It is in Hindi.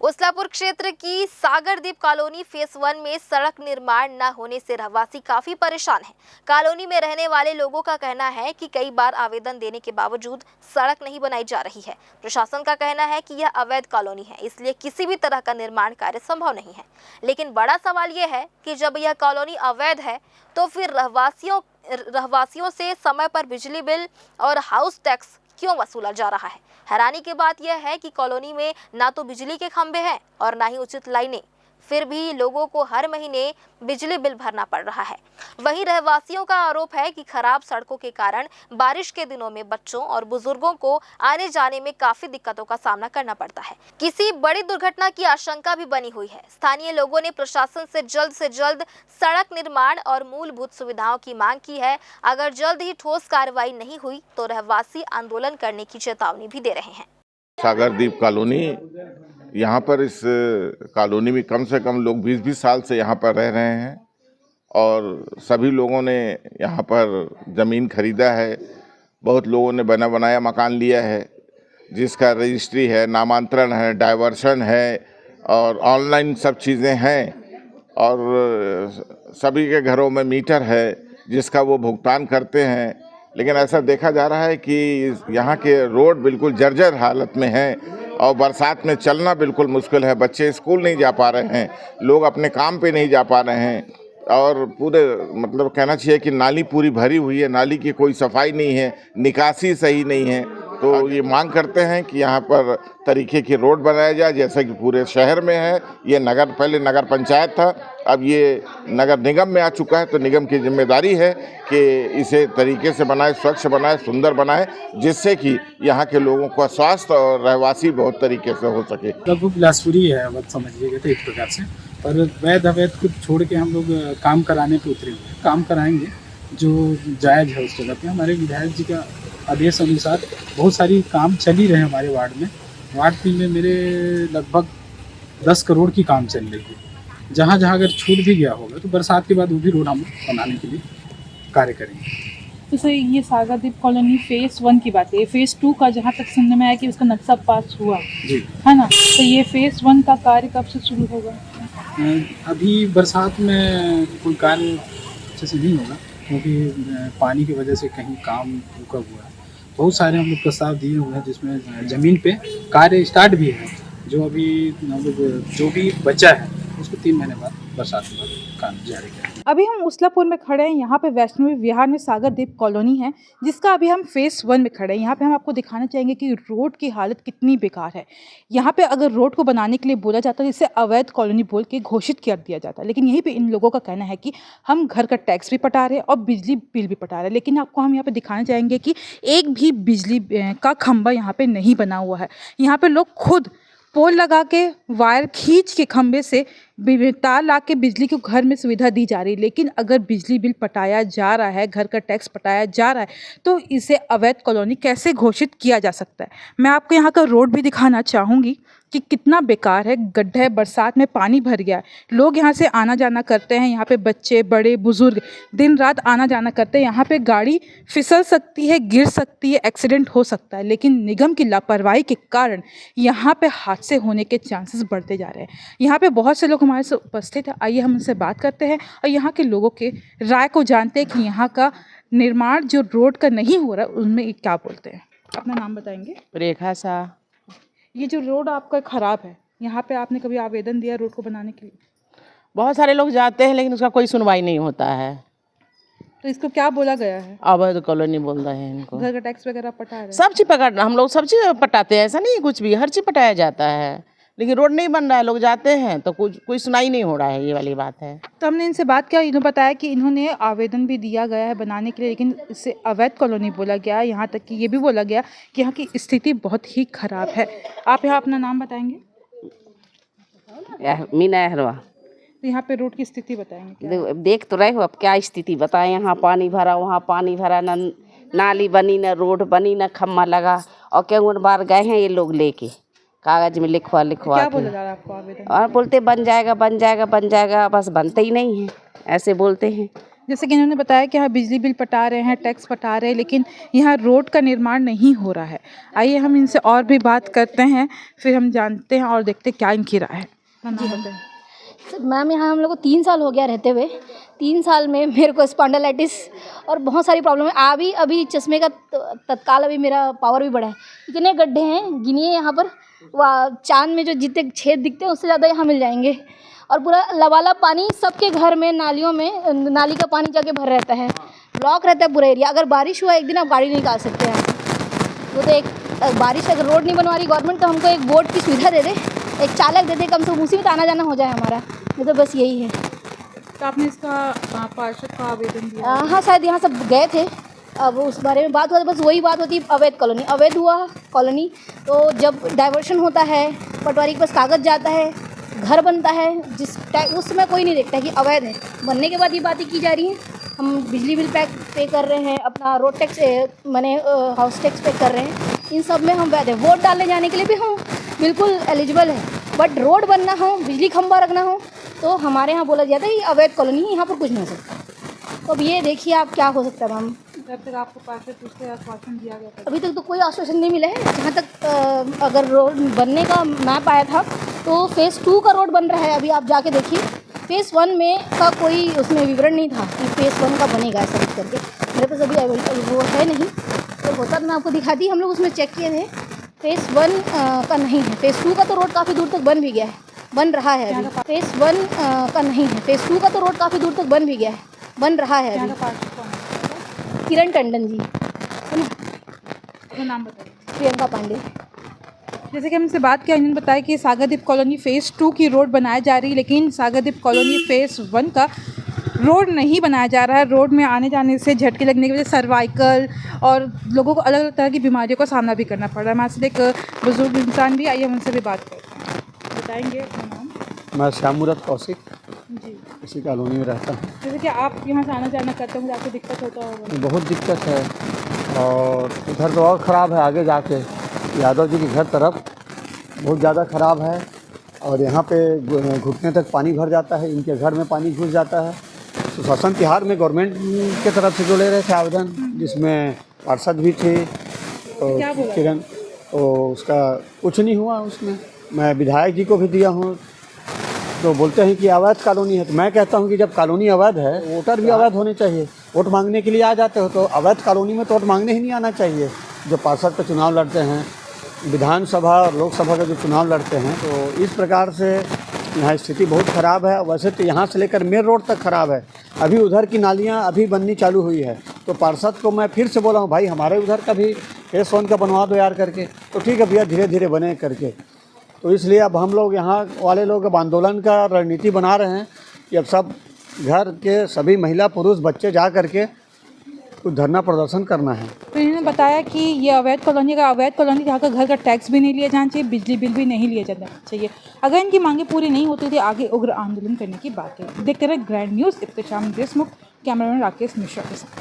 उस्लापुर क्षेत्र की सागरदीप कॉलोनी फेज 1 में सड़क निर्माण न होने से रहवासी काफी परेशान हैं। कॉलोनी में रहने वाले लोगों का कहना है कि कई बार आवेदन देने के बावजूद सड़क नहीं बनाई जा रही है। प्रशासन का कहना है कि यह अवैध कॉलोनी है, इसलिए किसी भी तरह का निर्माण कार्य संभव नहीं है। लेकिन बड़ा सवाल यह है कि जब यह कॉलोनी अवैध है तो फिर रहवासियों से समय पर बिजली बिल और हाउस टैक्स क्यों वसूला जा रहा है। हैरानी की बात यह है कि कॉलोनी में ना तो बिजली के खंभे हैं और ना ही उचित लाइनें, फिर भी लोगों को हर महीने बिजली बिल भरना पड़ रहा है। वहीं रहवासियों का आरोप है कि खराब सड़कों के कारण बारिश के दिनों में बच्चों और बुजुर्गों को आने जाने में काफी दिक्कतों का सामना करना पड़ता है। किसी बड़ी दुर्घटना की आशंका भी बनी हुई है। स्थानीय लोगों ने प्रशासन से जल्द सड़क निर्माण और मूलभूत सुविधाओं की मांग की है। अगर जल्द ही ठोस कार्रवाई नहीं हुई तो रहवासी आंदोलन करने की चेतावनी भी दे रहे हैं। सागरदीप कॉलोनी, यहाँ पर इस कॉलोनी में कम से कम लोग 20-20 साल से यहाँ पर रह रहे हैं और सभी लोगों ने यहाँ पर ज़मीन खरीदा है। बहुत लोगों ने बना बनाया मकान लिया है, जिसका रजिस्ट्री है, नामांतरण है, डाइवर्शन है और ऑनलाइन सब चीज़ें हैं और सभी के घरों में मीटर है जिसका वो भुगतान करते हैं। लेकिन ऐसा देखा जा रहा है कि यहाँ के रोड बिल्कुल जर्जर हालत में हैं और बरसात में चलना बिल्कुल मुश्किल है। बच्चे स्कूल नहीं जा पा रहे हैं, लोग अपने काम पे नहीं जा पा रहे हैं और पूरे मतलब कहना चाहिए कि नाली पूरी भरी हुई है, नाली की कोई सफाई नहीं है, निकासी सही नहीं है। तो ये मांग करते हैं कि यहाँ पर तरीके की रोड बनाया जाए जैसा कि पूरे शहर में है। ये पहले नगर पंचायत था, अब ये नगर निगम में आ चुका है, तो निगम की जिम्मेदारी है कि इसे तरीके से बनाए, स्वच्छ बनाए, सुंदर बनाए, जिससे कि यहाँ के लोगों का स्वास्थ्य और रहवासी बहुत तरीके से हो सके। लगभग बिलासपुरी है, अब समझिएगा तो एक प्रकार से, पर वैध अवैध कुछ छोड़ के हम लोग काम कराने पे उतरे हुए हैं। काम कराएंगे जो जायज़ है उस जगह पे। हमारे विधायक जी का आदेश अनुसार बहुत सारी काम चल ही रहे हैं हमारे वार्ड में। वार्ड 3 में मेरे लगभग 10 करोड़ की काम चल रही है। जहाँ जहाँ अगर छूट भी गया होगा तो बरसात के बाद वो भी रोड हम बनाने के लिए कार्य करेंगे। तो सर, ये सागरदीप कॉलोनी फेज 1 की बात है। फेज 2 का जहाँ तक सुनने में आया कि उसका नक्शा पास हुआ जी, है ना, तो ये फेज 1 का कार्य कब से शुरू होगा? अभी बरसात में कोई कार्य अच्छे से नहीं होगा क्योंकि पानी की वजह से कहीं काम रुका हुआ है। बहुत सारे हम लोग प्रस्ताव दिए हुए हैं जिसमें ज़मीन पे कार्य स्टार्ट भी है। जो अभी हम लोग जो भी बचा है उसको 3 महीने बाद बरसात के बाद काम जारी करेंगे। अभी हम उस्लापुर में खड़े हैं। यहाँ पे वैष्णवी विहार में सागरदीप कॉलोनी है, जिसका अभी हम फेज 1 में खड़े हैं। यहाँ पे हम आपको दिखाना चाहेंगे कि रोड की हालत कितनी बेकार है। यहाँ पे अगर रोड को बनाने के लिए बोला जाता है, इसे अवैध कॉलोनी बोल के घोषित कर दिया जाता है। लेकिन यहीं पे इन लोगों का कहना है कि हम घर का टैक्स भी पटा रहे हैं और बिजली बिल भी पटा रहे हैं। लेकिन आपको हम यहाँ पे दिखाना चाहेंगे कि एक भी बिजली का खंभा यहाँ पे नहीं बना हुआ है। यहाँ पे लोग खुद पोल लगा के वायर खींच के खंभे से तार ला के बिजली को घर में सुविधा दी जा रही है। लेकिन अगर बिजली बिल पटाया जा रहा है, घर का टैक्स पटाया जा रहा है, तो इसे अवैध कॉलोनी कैसे घोषित किया जा सकता है। मैं आपको यहाँ का रोड भी दिखाना चाहूँगी कि कितना बेकार है। गड्ढा है, बरसात में पानी भर गया है। लोग यहाँ से आना जाना करते हैं। यहाँ पे बच्चे, बड़े, बुजुर्ग दिन रात आना जाना करते हैं। यहाँ पे गाड़ी फिसल सकती है, गिर सकती है, एक्सीडेंट हो सकता है। लेकिन निगम की लापरवाही के कारण यहाँ पे हादसे होने के चांसेस बढ़ते जा रहे हैं। यहाँ पे बहुत से लोग हमारे से उपस्थित है। आइए हम उनसे बात करते हैं और यहाँ के लोगों के राय को जानते हैं कि यहाँ का निर्माण जो रोड का नहीं हो रहा है उनमें क्या बोलते हैं। अपना नाम बताएंगे? रेखा सा। ये जो रोड आपका ख़राब है, यहाँ पे आपने कभी आवेदन दिया रोड को बनाने के लिए? बहुत सारे लोग जाते हैं लेकिन उसका कोई सुनवाई नहीं होता है। तो इसको क्या बोला गया है? अवैध कॉलोनी बोल रहे हैं इनको। घर का टैक्स वगैरह पटा रहे हैं? सब चीज़ हम लोग सब चीज़ पटाते हैं, ऐसा नहीं कुछ भी, हर चीज़ पटाया जाता है। लेकिन रोड नहीं बन रहा है, लोग जाते हैं तो कोई सुनाई नहीं हो रहा है। ये वाली बात है। तो हमने इनसे बात किया, इन्होंने बताया कि इन्होंने आवेदन भी दिया गया है बनाने के लिए, लेकिन इसे अवैध कॉलोनी बोला गया। यहाँ तक कि ये भी बोला गया कि यहाँ की स्थिति बहुत ही खराब है। आप यहाँ अपना नाम बताएंगे? मीना अहरवा। तो यहाँ पे रोड की स्थिति बताएंगे क्या? देख तो रहे हो, अब क्या स्थिति बताएं। यहाँ पानी भरा, वहाँ पानी भरा, न नाली बनी, न रोड बनी, न खम्मा लगा। और क्यों बार गए हैं ये लोग लेके कागज में लिखवा क्या बोला जा रहा है आपको आवेदन? और बोलते बन जाएगा बन जाएगा बन जाएगा, बस बनते ही नहीं है, ऐसे बोलते हैं। जैसे कि इन्होंने बताया कि यहाँ बिजली बिल पटा रहे हैं, टैक्स पटा रहे हैं, लेकिन यहाँ रोड का निर्माण नहीं हो रहा है। आइए हम इनसे और भी बात करते हैं, फिर हम जानते हैं और देखते हैं क्या इनकी राय है। जी बताएं। मैम यहाँ हम लोग को 3 साल हो गया रहते हुए। 3 साल में मेरे को स्पॉन्डिलाइटिस और बहुत सारी प्रॉब्लम है। अभी चश्मे का तत्काल अभी मेरा पावर भी बढ़ा है। इतने गड्ढे हैं, गिनिए यहाँ पर चाँद में जो जितने छेद दिखते हैं उससे ज़्यादा यहाँ मिल जाएंगे। और पूरा लबालब पानी सबके घर में, नालियों में नाली का पानी जाके भर रहता है, ब्लॉक रहता है पूरा एरिया। अगर बारिश हुआ एक दिन आप गाड़ी नहीं निकाल सकते हैं। वो तो एक बारिश अगर रोड नहीं बनवा रही गवर्नमेंट तो हमको एक बोट की सुविधा दे दे, एक चालक दे दे, कम से कम उसी में तो आना जाना हो जाए हमारा। ये तो बस यही है। तो आपने इसका पार्षद का आवेदन दिया? हाँ शायद यहाँ सब गए थे, अब उस बारे में बात हुआ। बस वही बात होती है, अवैध कॉलोनी, अवैध हुआ कॉलोनी। तो जब डाइवर्शन होता है, पटवारी के पास कागज़ जाता है, घर बनता है, उस समय कोई नहीं देखता कि अवैध है। बनने के बाद ये बातें की जा रही हैं। हम बिजली बिल पे कर रहे हैं, अपना रोड टैक्स माने हाउस टैक्स पे कर रहे हैं, इन सब में हम वैध है। वोट डालने जाने के लिए भी हम बिल्कुल एलिजिबल है, बट रोड बनना हो, बिजली खंभा रखना हो तो हमारे यहाँ बोला जाता है कि अवैध कॉलोनी है, यहाँ पर कुछ नहीं हो सकता। तो अब ये देखिए आप क्या हो सकता है मैम। जब तक आपको पार्षद से आश्वासन दिया गया था? अभी तक तो कोई आश्वासन नहीं मिला है। जहाँ तक अगर रोड बनने का मैप आया था तो फ़ेज़ 2 का रोड बन रहा है। अभी आप जाके देखिए, फ़ेज़ 1 में का कोई उसमें विवरण नहीं था कि फ़ेज़ 1 का बनेगा ऐसा कुछ करके। मेरे पास अभी वो है नहीं, तो होता तो मैं आपको दिखाती। हम लोग उसमें चेक किए थे, फ़ेज़ 1 का नहीं है। फ़ेज़ 2 का तो रोड काफ़ी दूर तक बन भी गया है, बन रहा है अभी। फ़ेज़ 1 का नहीं है। फ़ेज़ 2 का तो रोड काफ़ी दूर तक बन भी गया है, बन रहा है अभी। किरण टंडन जी, अपना नाम बताइए। प्रियंका पांडे। जैसे कि हमसे बात किया, इन्होंने बताया कि सागरदीप कॉलोनी फ़ेज़ 2 की रोड बनाई जा रही है, लेकिन सागरदीप कॉलोनी फ़ेज़ 1 का रोड नहीं बनाया जा रहा है। रोड में आने जाने से झटके लगने की वजह से सर्वाइकल और लोगों को अलग अलग तरह की बीमारियों का सामना भी करना पड़ रहा है। हमारे साथ एक बुजुर्ग इंसान भी, आइए हम उनसे भी बात करते हैं। बताएंगे अपना नाम? मैं श्यामूरत कौशिक जी। इसी कॉलोनी में रहता हूँ। जैसे कि आप यहाँ से आना जाना करते होंगे, आपको दिक्कत होता होगा? बहुत दिक्कत है, और इधर तो और ख़राब है। आगे जाके यादव जी के घर तरफ बहुत ज़्यादा ख़राब है, और यहाँ पे घुटने तक पानी भर जाता है, इनके घर में पानी घुस जाता है। सुशासन तिहार में गवर्नमेंट के तरफ से जो ले रहे थे आवेदन, जिसमें पार्षद भी थे तो किरण, तो उसका कुछ नहीं हुआ। उसमें मैं विधायक जी को भी दिया हूँ, तो बोलते हैं कि अवैध कॉलोनी है। तो मैं कहता हूँ कि जब कॉलोनी अवैध है, वोटर भी अवैध होने चाहिए। वोट मांगने के लिए आ जाते हो तो अवैध कॉलोनी में तो वोट मांगने ही नहीं आना चाहिए। जो पार्षद का चुनाव लड़ते हैं, विधानसभा और लोकसभा का जो चुनाव लड़ते हैं, तो इस प्रकार से यहाँ स्थिति बहुत ख़राब है। वैसे तो यहाँ से लेकर मेन रोड तक ख़राब है। अभी उधर की नालियाँ अभी बननी चालू हुई है, तो पार्षद को मैं फिर से बोला हूँ, भाई हमारे उधर का भी फ़ेज़ 1 का बनवा दो यार करके। तो ठीक है भैया, धीरे धीरे बने करके। तो इसलिए अब हम लोग यहाँ वाले लोग अब आंदोलन का रणनीति बना रहे हैं कि अब सब घर के सभी महिला पुरुष बच्चे जा करके कुछ धरना प्रदर्शन करना है। तो इन्होंने बताया कि ये अवैध कॉलोनी जहाँ का घर का टैक्स भी नहीं लिया जाना चाहिए, बिजली बिल भी नहीं लिया जाना चाहिए। अगर इनकी मांगे पूरी नहीं होती तो आगे उग्र आंदोलन करने की बात है। देखते रहे grand news. Ibtisham Deshmukh, cameraman Rakesh Mishra के साथ।